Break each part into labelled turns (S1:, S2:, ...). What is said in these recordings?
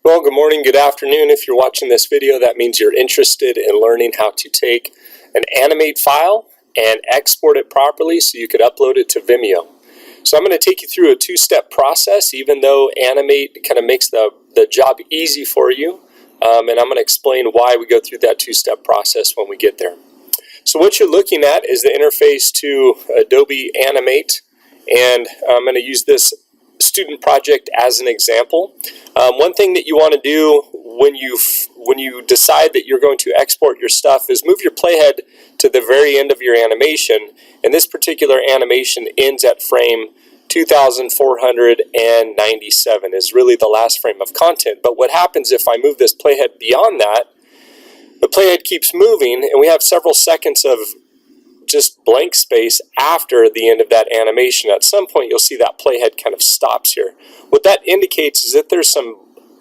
S1: Well, good morning, good afternoon. If you're watching this video, that means you're interested in learning how to take an Animate file and export it properly so you could upload it to Vimeo. So I'm going to take you through a two-step process, even though Animate kind of makes the job easy for you. And I'm going to explain why we go through that two-step process when we get there. So what you're looking at is the interface to Adobe Animate, and I'm going to use this student project as an example. One thing that you want to do when you decide that you're going to export your stuff is move your playhead to the very end of your animation, and this particular animation ends at frame 2497 is really the last frame of content. But what happens if I move this playhead beyond that? The playhead keeps moving, and we have several seconds of just blank space after the end of that animation. At some point you'll see that playhead kind of stops here. What that indicates is that there's some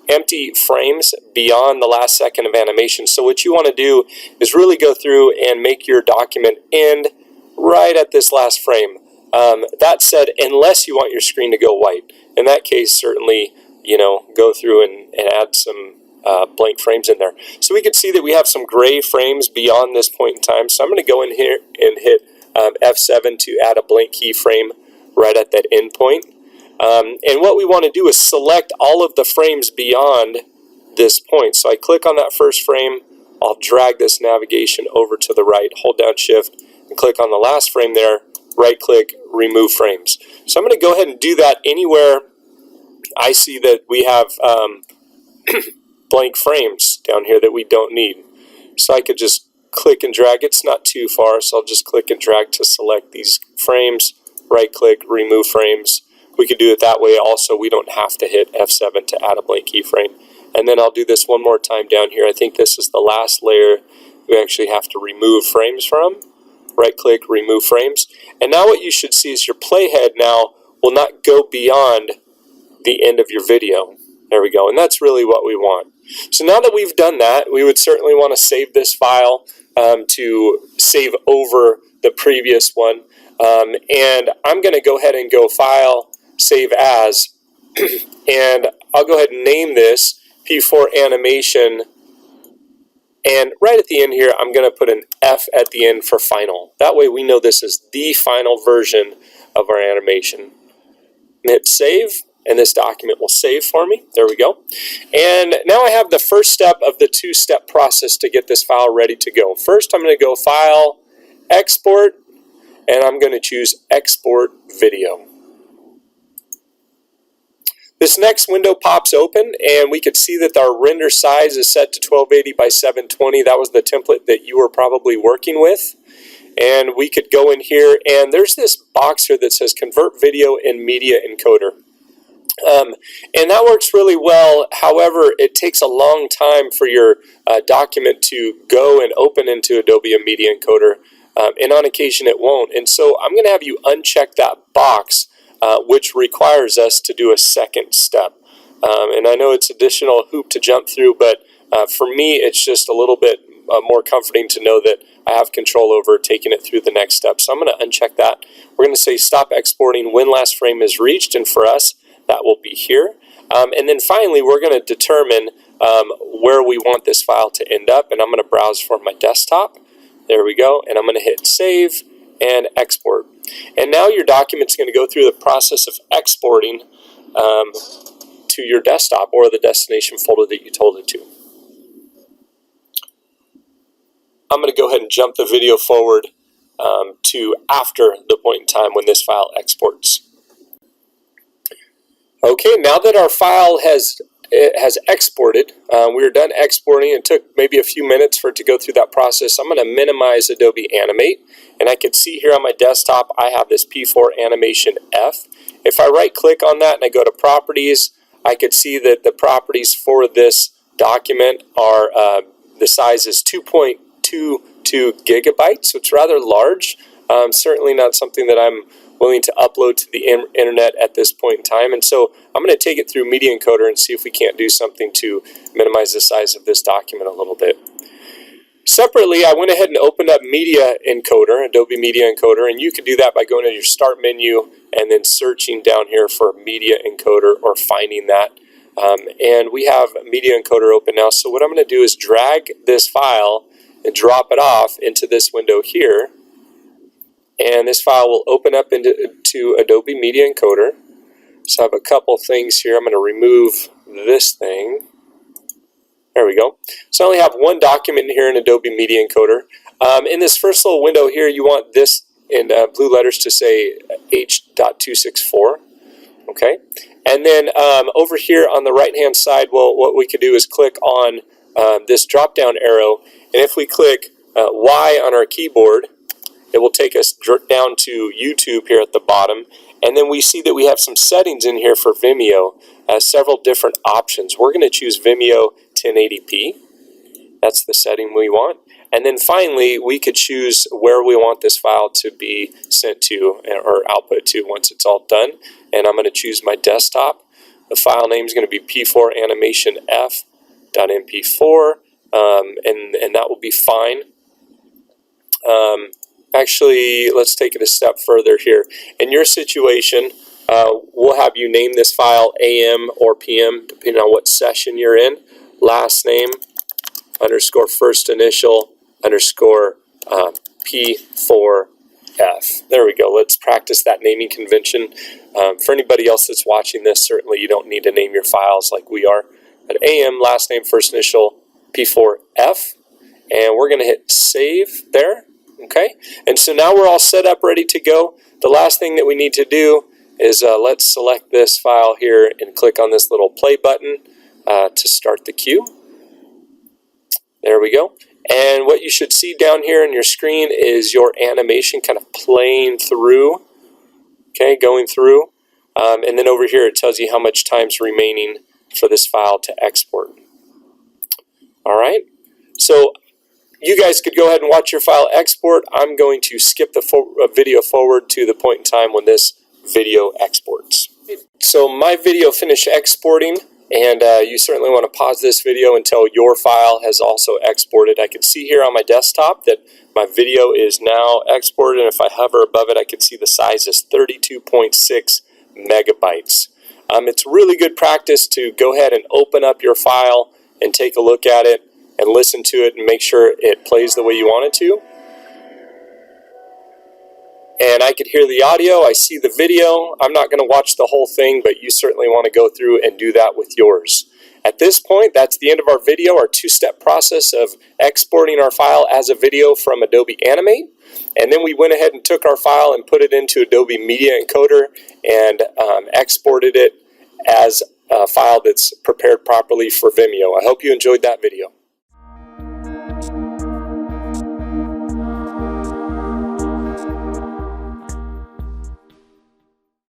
S1: empty frames beyond the last second of animation. So what you want to do is really go through and make your document end right at this last frame. That said, unless you want your screen to go white. In that case, certainly, go through and add some blank frames in there. So we can see that we have some gray frames beyond this point in time. So I'm going to go in here and hit F7 to add a blank keyframe right at that end point. And what we want to do is select all of the frames beyond this point. So I click on that first frame, I'll drag this navigation over to the right, hold down Shift, and click on the last frame there, right click, remove frames. So I'm going to go ahead and do that anywhere I see that we have blank frames down here that we don't need. So I could just click and drag. It's not too far, so I'll just click and drag to select these frames, right click, remove frames. We could do it that way also. We don't have to hit F7 to add a blank keyframe. And then I'll do this one more time down here. I think this is the last layer we actually have to remove frames from. Right click, remove frames. And now what you should see is your playhead now will not go beyond the end of your video. There we go, and that's really what we want. So now that we've done that, we would certainly want to save this file to save over the previous one. And I'm going to go ahead and go File, Save As, and I'll go ahead and name this P4 Animation. And right at the end here, I'm going to put an F at the end for final. That way we know this is the final version of our animation. Hit Save. And this document will save for me. There we go. And now I have the first step of the two-step process to get this file ready to go. First, I'm going to go File, Export, and I'm going to choose Export Video. This next window pops open, and we could see that our render size is set to 1280 by 720. That was the template that you were probably working with. And we could go in here, and there's this box here that says Convert Video in Media Encoder. And that works really well. However, it takes a long time for your document to go and open into Adobe Media Encoder, and on occasion it won't. And so I'm going to have you uncheck that box, which requires us to do a second step. And I know it's additional hoop to jump through, but for me it's just a little bit more comforting to know that I have control over taking it through the next step. So I'm going to uncheck that. We're going to say stop exporting when last frame is reached, and for us that will be here. And then finally, we're going to determine where we want this file to end up, and I'm going to browse for my desktop. There we go, and I'm going to hit Save and Export. And now your document's going to go through the process of exporting to your desktop or the destination folder that you told it to. I'm going to go ahead and jump the video forward to after the point in time when this file exports. Okay, now that our file has exported, we are done exporting. It took maybe a few minutes for it to go through that process. I'm going to minimize Adobe Animate, and I can see here on my desktop I have this P4 Animation F. If I right click on that and I go to Properties, I could see that the properties for this document are the size is 2.22 gigabytes, so it's rather large. Certainly not something that I'm willing to upload to the internet at this point in time. And so I'm going to take it through Media Encoder and see if we can't do something to minimize the size of this document a little bit. Separately, I went ahead and opened up Media Encoder, Adobe Media Encoder, and you can do that by going to your Start menu and then searching down here for Media Encoder or finding that And we have Media Encoder open now. So what I'm going to do is drag this file and drop it off into this window here. And this file will open up into Adobe Media Encoder. So I have a couple things here. I'm going to remove this thing. There we go. So I only have one document here in Adobe Media Encoder. In this first little window here, you want this in blue letters to say H.264. Okay. And then over here on the right-hand side, well, what we could do is click on this drop-down arrow. And if we click Y on our keyboard, it will take us down to YouTube here at the bottom. And then we see that we have some settings in here for Vimeo, several different options. We're going to choose Vimeo 1080p. That's the setting we want. And then finally, we could choose where we want this file to be sent to or output to once it's all done. And I'm going to choose my desktop. The file name is going to be p4animationf.mp4, and that will be fine. Actually, let's take it a step further here. In your situation, we'll have you name this file AM or PM, depending on what session you're in. Last name _ first initial _ P4F. There we go. Let's practice that naming convention. For anybody else that's watching this, certainly you don't need to name your files like we are. But AM, last name, first initial, P4F. And we're going to hit save there. Okay, and so now we're all set up, ready to go. The last thing that we need to do is let's select this file here and click on this little play button to start the queue. There we go. And what you should see down here on your screen is your animation kind of playing through, okay, going through. And then over here it tells you how much time's remaining for this file to export. All right, so you guys could go ahead and watch your file export. I'm going to skip the video forward to the point in time when this video exports. So my video finished exporting, and you certainly want to pause this video until your file has also exported. I can see here on my desktop that my video is now exported, and if I hover above it, I can see the size is 32.6 megabytes. It's really good practice to go ahead and open up your file and take a look at it and listen to it and make sure it plays the way you want it to. And I could hear the audio, I see the video. I'm not going to watch the whole thing, but you certainly want to go through and do that with yours. At this point, that's the end of our video, our two-step process of exporting our file as a video from Adobe Animate. And then we went ahead and took our file and put it into Adobe Media Encoder and exported it as a file that's prepared properly for Vimeo. I hope you enjoyed that video.